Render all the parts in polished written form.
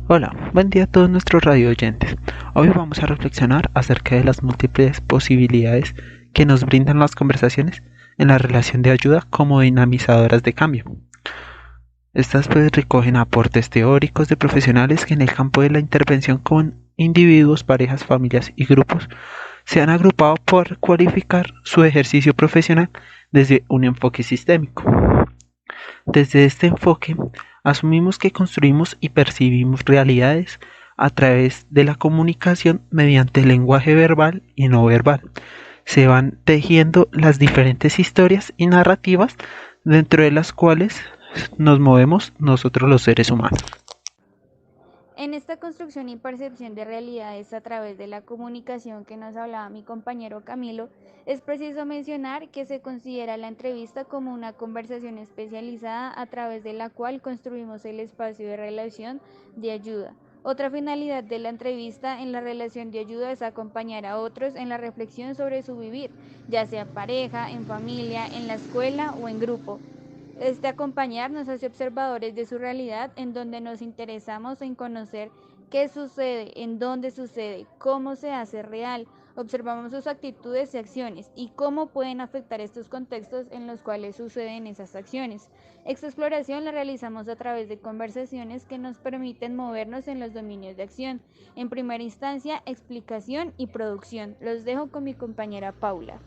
Hola, buen día a todos nuestros radio oyentes. Hoy vamos a reflexionar acerca de las múltiples posibilidades que nos brindan las conversaciones en la relación de ayuda como dinamizadoras de cambio. Estas pues recogen aportes teóricos de profesionales que en el campo de la intervención con individuos, parejas, familias y grupos se han agrupado por cualificar su ejercicio profesional desde un enfoque sistémico. Desde este enfoque, asumimos que construimos y percibimos realidades a través de la comunicación mediante el lenguaje verbal y no verbal. Se van tejiendo las diferentes historias y narrativas dentro de las cuales nos movemos nosotros los seres humanos. En esta construcción y percepción de realidades a través de la comunicación que nos hablaba mi compañero Camilo, es preciso mencionar que se considera la entrevista como una conversación especializada a través de la cual construimos el espacio de relación de ayuda. Otra finalidad de la entrevista en la relación de ayuda es acompañar a otros en la reflexión sobre su vivir, ya sea en pareja, en familia, en la escuela o en grupo. Acompañar nos hace observadores de su realidad en donde nos interesamos en conocer qué sucede, en dónde sucede, cómo se hace real, observamos sus actitudes y acciones y cómo pueden afectar estos contextos en los cuales suceden esas acciones. Esta exploración la realizamos a través de conversaciones que nos permiten movernos en los dominios de acción. En primera instancia, explicación y producción. Los dejo con mi compañera Paula.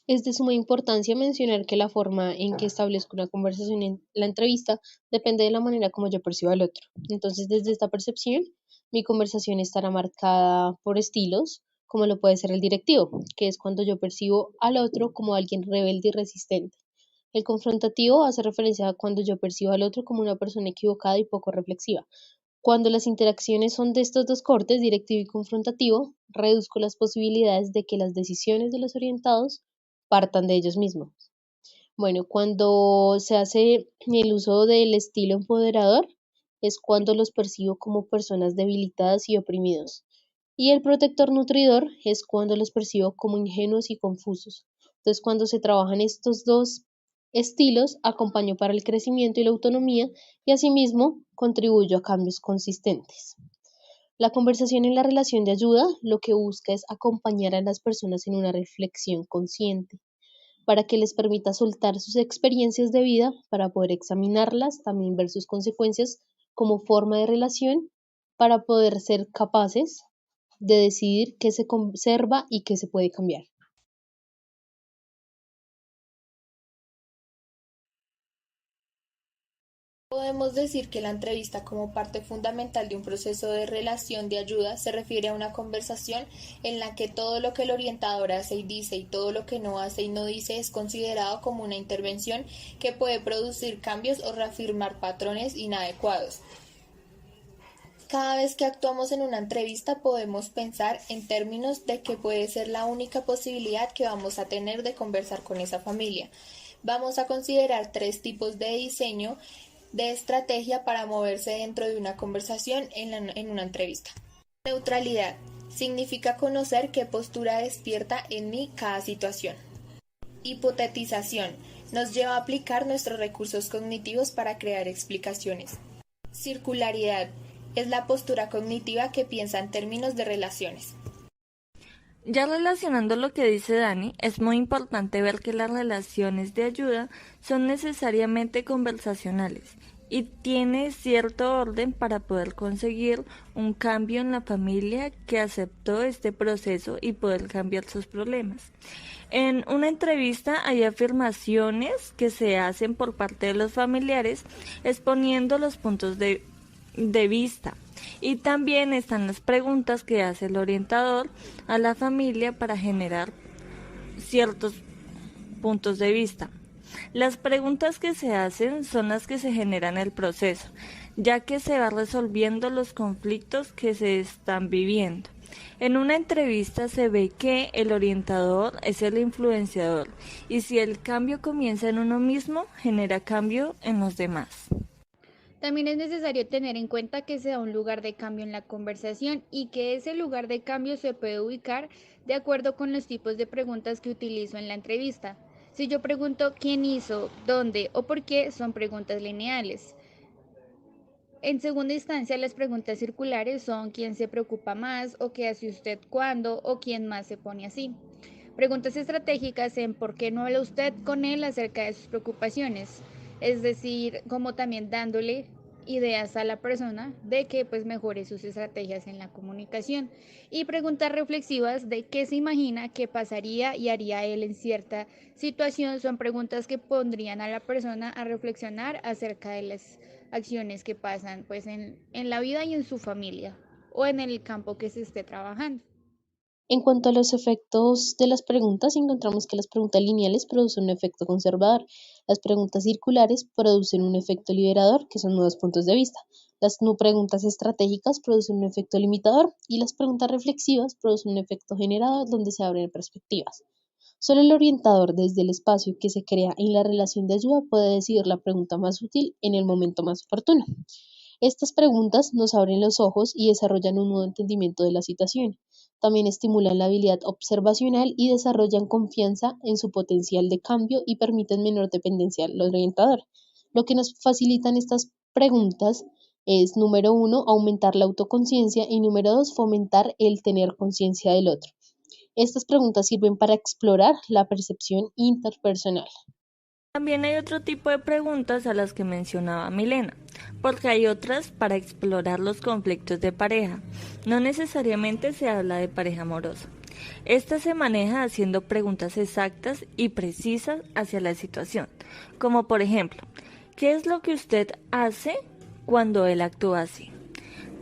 Es de suma importancia mencionar que la forma en que establezco una conversación en la entrevista depende de la manera como yo percibo al otro. Entonces, desde esta percepción, mi conversación estará marcada por estilos, como lo puede ser el directivo, que es cuando yo percibo al otro como alguien rebelde y resistente. El confrontativo hace referencia a cuando yo percibo al otro como una persona equivocada y poco reflexiva. Cuando las interacciones son de estos dos cortes, directivo y confrontativo, reduzco las posibilidades de que las decisiones de los orientados partan de ellos mismos. Bueno, cuando se hace el uso del estilo empoderador, es cuando los percibo como personas debilitadas y oprimidos. Y el protector nutridor es cuando los percibo como ingenuos y confusos. Entonces, cuando se trabajan estos dos estilos, acompaño para el crecimiento y la autonomía y asimismo contribuyo a cambios consistentes. La conversación en la relación de ayuda lo que busca es acompañar a las personas en una reflexión consciente para que les permita soltar sus experiencias de vida para poder examinarlas, también ver sus consecuencias como forma de relación, para poder ser capaces de decidir qué se conserva y qué se puede cambiar. Podemos decir que la entrevista como parte fundamental de un proceso de relación de ayuda se refiere a una conversación en la que todo lo que el orientador hace y dice y todo lo que no hace y no dice es considerado como una intervención que puede producir cambios o reafirmar patrones inadecuados. Cada vez que actuamos en una entrevista podemos pensar en términos de que puede ser la única posibilidad que vamos a tener de conversar con esa familia. Vamos a considerar tres tipos de diseño de estrategia para moverse dentro de una conversación en una entrevista. Neutralidad significa conocer qué postura despierta en mí cada situación. Hipotetización nos lleva a aplicar nuestros recursos cognitivos para crear explicaciones. Circularidad es la postura cognitiva que piensa en términos de relaciones. Ya relacionando lo que dice Dani, es muy importante ver que las relaciones de ayuda son necesariamente conversacionales y tiene cierto orden para poder conseguir un cambio en la familia que aceptó este proceso y poder cambiar sus problemas. En una entrevista hay afirmaciones que se hacen por parte de los familiares exponiendo los puntos de vista. Y también están las preguntas que hace el orientador a la familia para generar ciertos puntos de vista. Las preguntas que se hacen son las que se generan en el proceso, ya que se va resolviendo los conflictos que se están viviendo. En una entrevista se ve que el orientador es el influenciador y si el cambio comienza en uno mismo, genera cambio en los demás. También es necesario tener en cuenta que se da un lugar de cambio en la conversación y que ese lugar de cambio se puede ubicar de acuerdo con los tipos de preguntas que utilizo en la entrevista. Si yo pregunto quién hizo, dónde o por qué, son preguntas lineales. En segunda instancia, las preguntas circulares son quién se preocupa más o qué hace usted cuándo o quién más se pone así. Preguntas estratégicas en por qué no habla usted con él acerca de sus preocupaciones, es decir, como también dándole ideas a la persona de que pues mejore sus estrategias en la comunicación, y preguntas reflexivas de qué se imagina que pasaría y haría él en cierta situación. Son preguntas que pondrían a la persona a reflexionar acerca de las acciones que pasan pues en la vida y en su familia o en el campo que se esté trabajando. En cuanto a los efectos de las preguntas, encontramos que las preguntas lineales producen un efecto conservador, las preguntas circulares producen un efecto liberador, que son nuevos puntos de vista, las no preguntas estratégicas producen un efecto limitador y las preguntas reflexivas producen un efecto generador donde se abren perspectivas. Solo el orientador desde el espacio que se crea en la relación de ayuda puede decidir la pregunta más útil en el momento más oportuno. Estas preguntas nos abren los ojos y desarrollan un nuevo entendimiento de la situación. También estimulan la habilidad observacional y desarrollan confianza en su potencial de cambio y permiten menor dependencia al orientador. Lo que nos facilitan estas preguntas es, número uno, aumentar la autoconciencia y número dos, fomentar el tener conciencia del otro. Estas preguntas sirven para explorar la percepción interpersonal. También hay otro tipo de preguntas a las que mencionaba Milena, porque hay otras para explorar los conflictos de pareja. No necesariamente se habla de pareja amorosa. Esta se maneja haciendo preguntas exactas y precisas hacia la situación, como por ejemplo, ¿qué es lo que usted hace cuando él actúa así?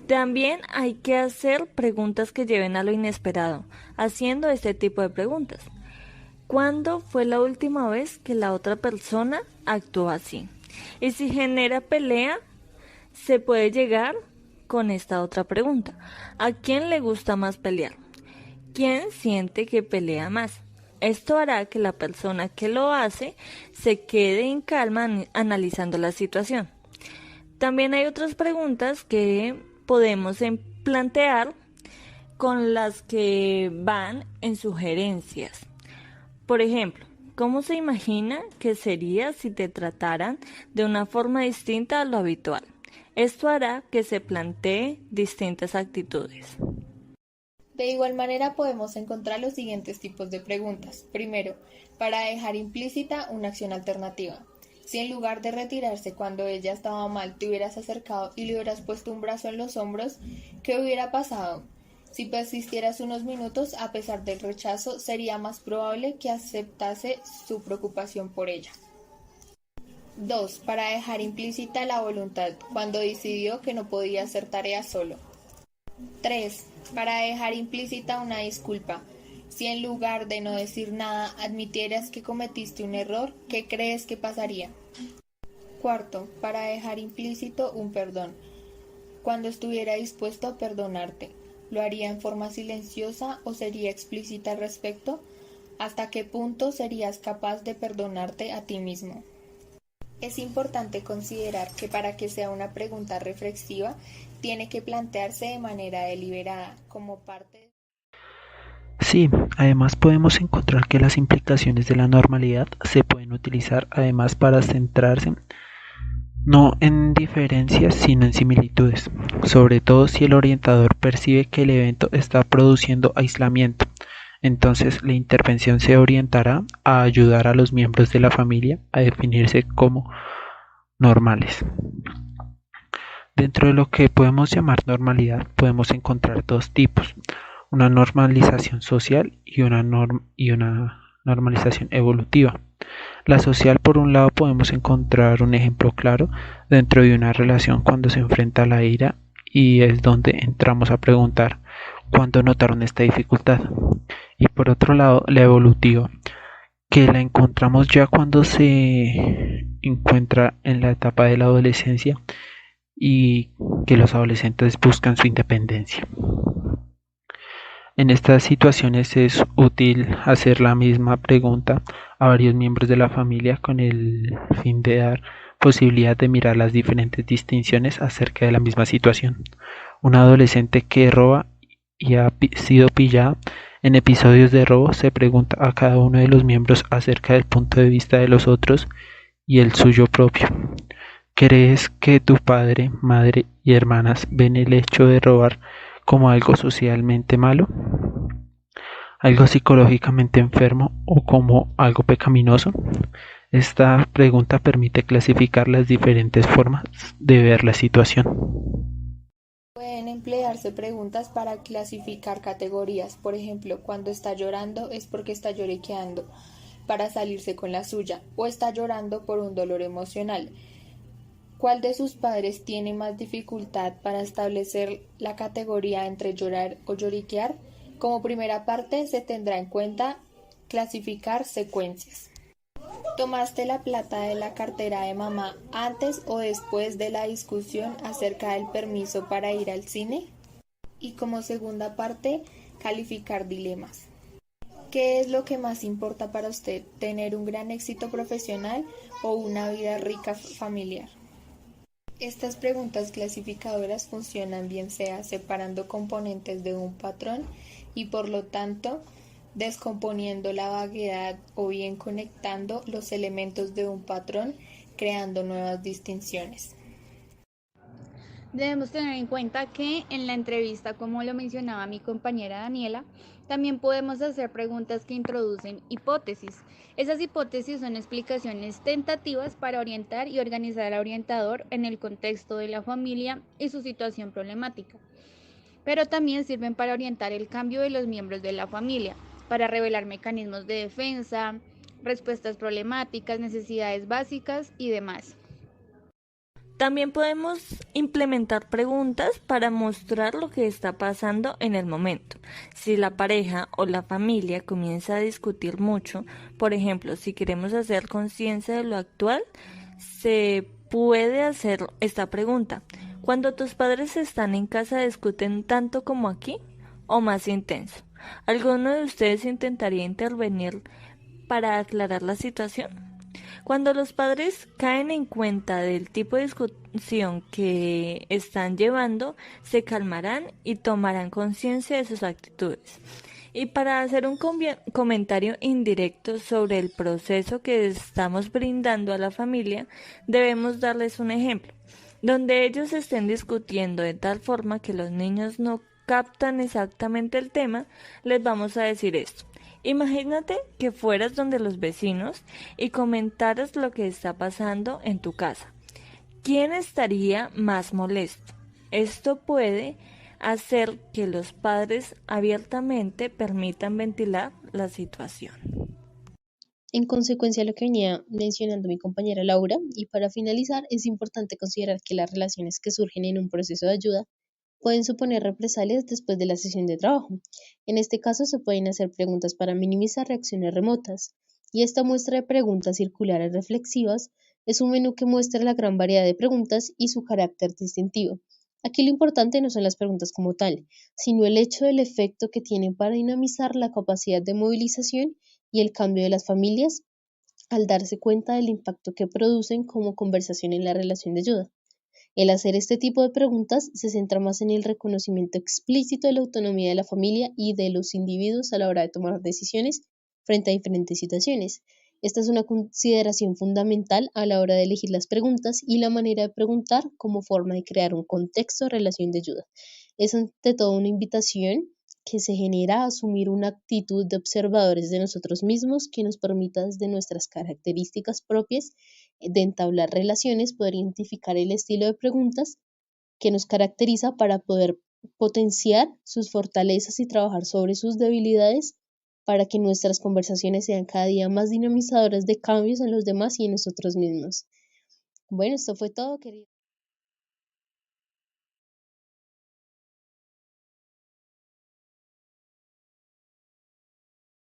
También hay que hacer preguntas que lleven a lo inesperado, haciendo este tipo de preguntas. ¿Cuándo fue la última vez que la otra persona actuó así? Y si genera pelea, se puede llegar con esta otra pregunta. ¿A quién le gusta más pelear? ¿Quién siente que pelea más? Esto hará que la persona que lo hace se quede en calma analizando la situación. También hay otras preguntas que podemos plantear con las que van en sugerencias. Por ejemplo, ¿cómo se imagina que sería si te trataran de una forma distinta a lo habitual? Esto hará que se plantee distintas actitudes. De igual manera podemos encontrar los siguientes tipos de preguntas. Primero, para dejar implícita una acción alternativa. Si en lugar de retirarse cuando ella estaba mal te hubieras acercado y le hubieras puesto un brazo en los hombros, ¿qué hubiera pasado? Si persistieras unos minutos a pesar del rechazo, sería más probable que aceptase su preocupación por ella. 2. Para dejar implícita la voluntad, cuando decidió que no podía hacer tareas solo. 3. Para dejar implícita una disculpa. Si en lugar de no decir nada admitieras que cometiste un error, ¿qué crees que pasaría? 4. Para dejar implícito un perdón. Cuando estuviera dispuesto a perdonarte. ¿Lo haría en forma silenciosa o sería explícita al respecto? ¿Hasta qué punto serías capaz de perdonarte a ti mismo? Es importante considerar que para que sea una pregunta reflexiva, tiene que plantearse de manera deliberada, como parte de... Sí, además podemos encontrar que las implicaciones de la normalidad se pueden utilizar además para centrarse no en diferencias sino en similitudes, sobre todo si el orientador percibe que el evento está produciendo aislamiento. Entonces la intervención se orientará a ayudar a los miembros de la familia a definirse como normales. Dentro de lo que podemos llamar normalidad podemos encontrar dos tipos: una normalización social y una normalización evolutiva. La social, por un lado, podemos encontrar un ejemplo claro dentro de una relación cuando se enfrenta a la ira, y es donde entramos a preguntar ¿cuándo notaron esta dificultad? Y por otro lado, la evolutiva, que la encontramos ya cuando se encuentra en la etapa de la adolescencia y que los adolescentes buscan su independencia. En estas situaciones es útil hacer la misma pregunta a varios miembros de la familia con el fin de dar posibilidad de mirar las diferentes distinciones acerca de la misma situación. Un adolescente que roba y ha sido pillada en episodios de robo se pregunta a cada uno de los miembros acerca del punto de vista de los otros y el suyo propio. ¿Crees que tu padre, madre y hermanas ven el hecho de robar como algo socialmente malo, algo psicológicamente enfermo o como algo pecaminoso? Esta pregunta permite clasificar las diferentes formas de ver la situación. Pueden emplearse preguntas para clasificar categorías. Por ejemplo, cuando está llorando es porque está lloriqueando para salirse con la suya o está llorando por un dolor emocional. ¿Cuál de sus padres tiene más dificultad para establecer la categoría entre llorar o lloriquear? Como primera parte se tendrá en cuenta clasificar secuencias. ¿Tomaste la plata de la cartera de mamá antes o después de la discusión acerca del permiso para ir al cine? Y como segunda parte, calificar dilemas. ¿Qué es lo que más importa para usted, tener un gran éxito profesional o una vida rica familiar? Estas preguntas clasificadoras funcionan bien sea separando componentes de un patrón y por lo tanto descomponiendo la vaguedad o bien conectando los elementos de un patrón creando nuevas distinciones. Debemos tener en cuenta que en la entrevista, como lo mencionaba mi compañera Daniela, también podemos hacer preguntas que introducen hipótesis. Esas hipótesis son explicaciones tentativas para orientar y organizar al orientador en el contexto de la familia y su situación problemática, pero también sirven para orientar el cambio de los miembros de la familia, para revelar mecanismos de defensa, respuestas problemáticas, necesidades básicas y demás. También podemos implementar preguntas para mostrar lo que está pasando en el momento. Si la pareja o la familia comienza a discutir mucho, por ejemplo, si queremos hacer conciencia de lo actual, se puede hacer esta pregunta. Cuando tus padres están en casa, ¿discuten tanto como aquí o más intenso? ¿Alguno de ustedes intentaría intervenir para aclarar la situación? Cuando los padres caen en cuenta del tipo de discusión que están llevando, se calmarán y tomarán conciencia de sus actitudes. Y para hacer un comentario indirecto sobre el proceso que estamos brindando a la familia, debemos darles un ejemplo, donde ellos estén discutiendo de tal forma que los niños no captan exactamente el tema, les vamos a decir esto. Imagínate que fueras donde los vecinos y comentaras lo que está pasando en tu casa. ¿Quién estaría más molesto? Esto puede hacer que los padres abiertamente permitan ventilar la situación. En consecuencia, lo que venía mencionando mi compañera Laura, y para finalizar, es importante considerar que las relaciones que surgen en un proceso de ayuda pueden suponer represalias después de la sesión de trabajo. En este caso, se pueden hacer preguntas para minimizar reacciones remotas, y esta muestra de preguntas circulares reflexivas es un menú que muestra la gran variedad de preguntas y su carácter distintivo. Aquí lo importante no son las preguntas como tal, sino el hecho del efecto que tienen para dinamizar la capacidad de movilización y el cambio de las familias al darse cuenta del impacto que producen como conversación en la relación de ayuda. El hacer este tipo de preguntas se centra más en el reconocimiento explícito de la autonomía de la familia y de los individuos a la hora de tomar decisiones frente a diferentes situaciones. Esta es una consideración fundamental a la hora de elegir las preguntas y la manera de preguntar como forma de crear un contexto de relación de ayuda. Es ante todo una invitación que se genera a asumir una actitud de observadores de nosotros mismos que nos permita desde nuestras características propias de entablar relaciones, poder identificar el estilo de preguntas que nos caracteriza para poder potenciar sus fortalezas y trabajar sobre sus debilidades para que nuestras conversaciones sean cada día más dinamizadoras de cambios en los demás y en nosotros mismos. Bueno, esto fue todo, queridos.